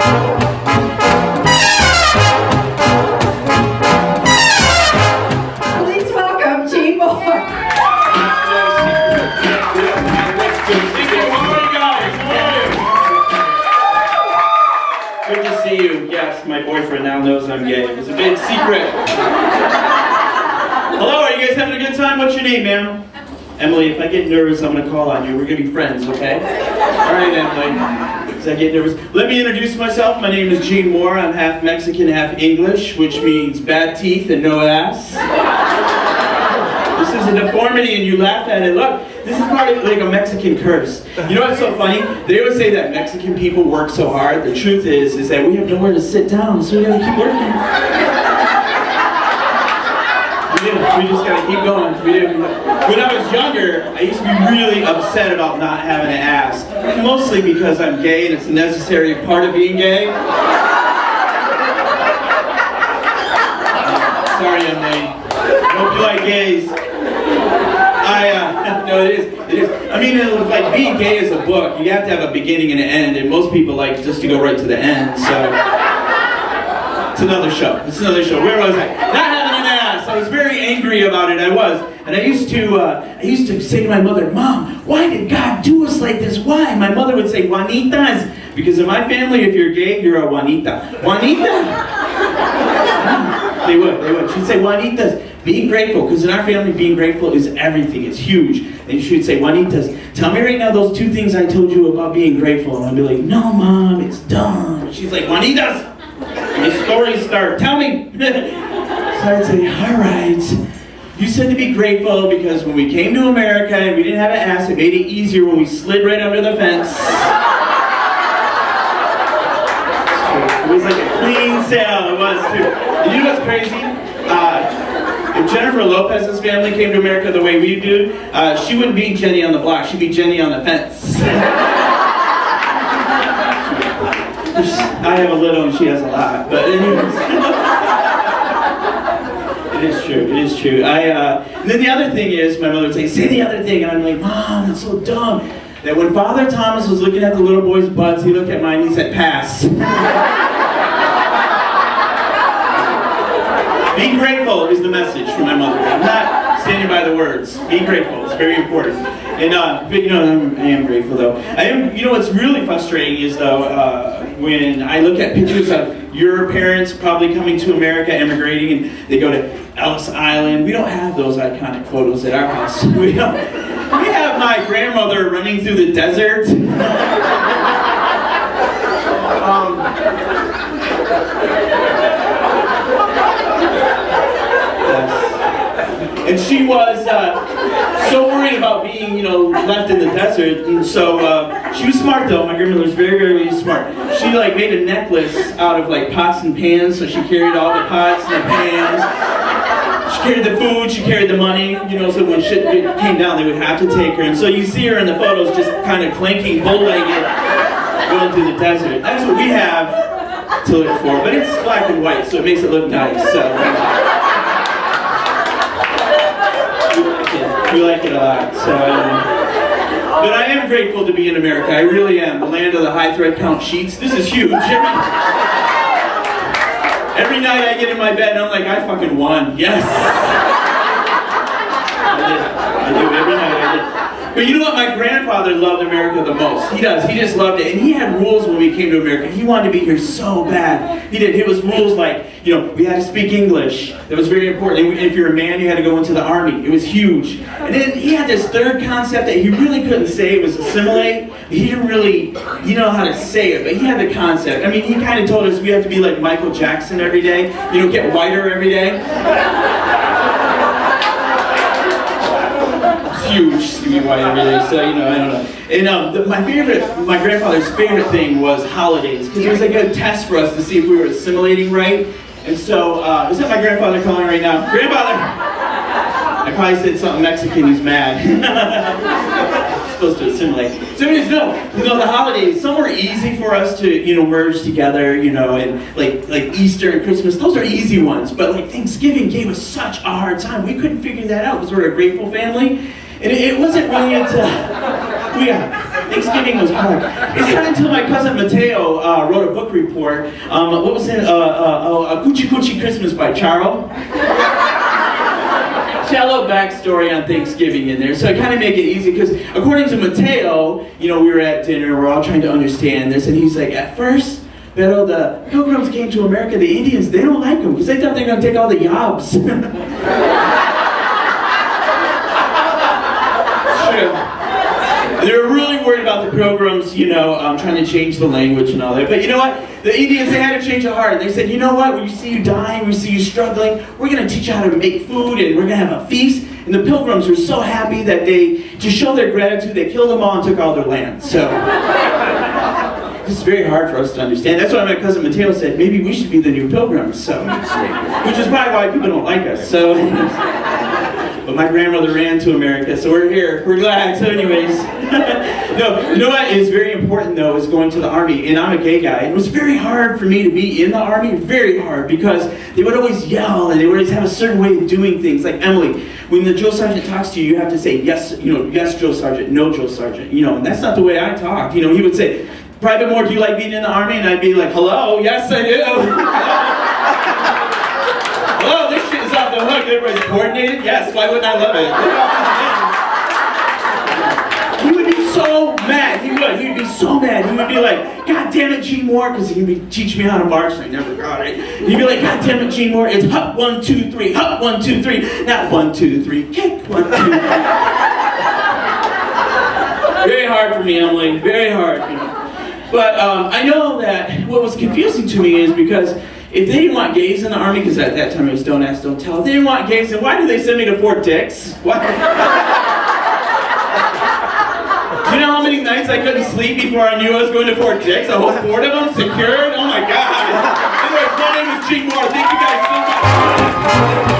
Please welcome Gene Moore. Good to see you. Yes, my boyfriend now knows I'm gay. It's a big secret. Hello, are you guys having a good time? What's your name, ma'am? Emily, if I get nervous, I'm going to call on you. We're going to be friends, okay? All right, Emily. As I get nervous. Let me introduce myself. My name is Gene Moore. I'm half Mexican, half English, which means bad teeth and no ass. This is a deformity and you laugh at it. Look, this is probably like a Mexican curse. You know what's so funny? They always say that Mexican people work so hard. The truth is that we have nowhere to sit down, so we gotta keep working. We just gotta keep going. When I was younger, I used to be really upset about not having an ass. Mostly because I'm gay and it's a necessary part of being gay. Sorry, Emily. Hope you like gays. No, it is. I mean, like being gay is a book. You have to have a beginning and an end, and most people like just to go right to the end. So it's another show. Where was I? Not having an ass. I was very angry about it. I was, and I used to say to my mother, "Mom, why did God do us like this? Why?" My mother would say, "Juanitas," because in my family, if you're gay, you're a Juanita. Juanita. They would. She'd say, "Juanitas, be grateful," because in our family, being grateful is everything. It's huge. And she would say, "Juanitas, tell me right now those 2 things I told you about being grateful." And I'd be like, "No, Mom, it's dumb." And she's like, "Juanitas, the stories start. Tell me." So I'd say, "All right. You said to be grateful because when we came to America and we didn't have an ass, it made it easier when we slid right under the fence." It was like a clean sail. It was too. And you know what's crazy? If Jennifer Lopez's family came to America the way we do, she wouldn't be Jenny on the block. She'd be Jenny on the fence. I have a little and she has a lot. But anyways. It is true. And then the other thing is, my mother would say the other thing. And I'm like, "Mom, that's so dumb." That when Father Thomas was looking at the little boys' butts, he looked at mine and he said, "Pass." Be grateful is the message from my mother. I'm not standing by the words. Be grateful. It's very important. And but you know, I am grateful though. You know what's really frustrating is though when I look at pictures of your parents probably coming to America, immigrating, and they go to Ellis Island. We don't have those iconic photos at our house. We have my grandmother running through the desert. And she was so worried about being, left in the desert. And so she was smart though. My grandmother was very, very smart. She like made a necklace out of like pots and pans. So she carried all the pots and the pans. She carried the food. She carried the money. So when shit came down, they would have to take her. And so you see her in the photos just kind of clanking, bow-legged, going through the desert. That's what we have to look for. But it's black and white, so it makes it look nice. So. We like it a lot. So, but I am grateful to be in America. I really am. The land of the high thread count sheets. This is huge. Every night I get in my bed and I'm like, I fucking won. Yes. I do every night. I did. But you know what? My grandfather loved America the most. He does. He just loved it. And he had rules when we came to America. He wanted to be here so bad. He did. It was rules like, we had to speak English. That was very important. And if you're a man, you had to go into the army. It was huge. And then he had this third concept that he really couldn't say. It was assimilate. He didn't really, know how to say it, but he had the concept. I mean, he kind of told us we have to be like Michael Jackson every day. Get whiter every day. Huge, see me white every day, so I don't know. And my grandfather's favorite thing was holidays, because it was like a test for us to see if we were assimilating right. And so, is that my grandfather calling right now? Grandfather! I probably said something Mexican, he's mad. Supposed to assimilate. So anyways, the holidays, some were easy for us to, merge together, and like Easter and Christmas, those are easy ones. But like Thanksgiving gave us such a hard time. We couldn't figure that out because we're a grateful family. And it wasn't really until, Thanksgiving was hard. It's not until my cousin Mateo wrote a book report. What was it? A Coochie Coochie Christmas by Charo. Shallow backstory on Thanksgiving in there, so I kind of make it easy because according to Mateo, we were at dinner, we're all trying to understand this, and he's like, at first, pero the Pilgrims came to America, the Indians, they don't like them because they thought they were going to take all the jobs. They were really worried about the Pilgrims, trying to change the language and all that. But you know what? The Indians, they had to change their heart. They said, you know what? When we see you dying, we see you struggling, we're going to teach you how to make food and we're going to have a feast. And the Pilgrims were so happy that to show their gratitude, they killed them all and took all their land. So, this is very hard for us to understand. That's why my cousin Mateo said, maybe we should be the new Pilgrims. So, which is probably why people don't like us. So, but my grandmother ran to America, so we're here. We're glad. So anyways, no, you know what is very important though is going to the Army, and I'm a gay guy. It was very hard for me to be in the Army, very hard, because they would always yell and they would always have a certain way of doing things. Like Emily, when the drill sergeant talks to you, you have to say yes, yes, drill sergeant, no, drill sergeant, and that's not the way I talk. He would say, Private Moore, do you like being in the Army? And I'd be like, hello, yes I do. Hello, this shit is off the hook. Everybody's coordinated? Yes, why wouldn't I love it? He would be so mad. He would be so mad. He would be like, God damn it, Gene Moore, because he would teach me how to march, and I never got it. He'd be like, God damn it, Gene Moore, it's hop 1, 2, 3, hop 1, 2, 3, not 1, 2, 3, kick 1, 2, 3. Very hard for me, Emily, very hard. But I know that what was confusing to me is because if they didn't want gays in the Army, because at that time it was don't ask, don't tell, if they didn't want gays, then why did they send me to Fort Dix? Why? Do you know how many nights I couldn't sleep before I knew I was going to Fort Dix? A whole fort of them secured? Oh my God. Anyways, my name is Gene Moore. Thank you guys so much.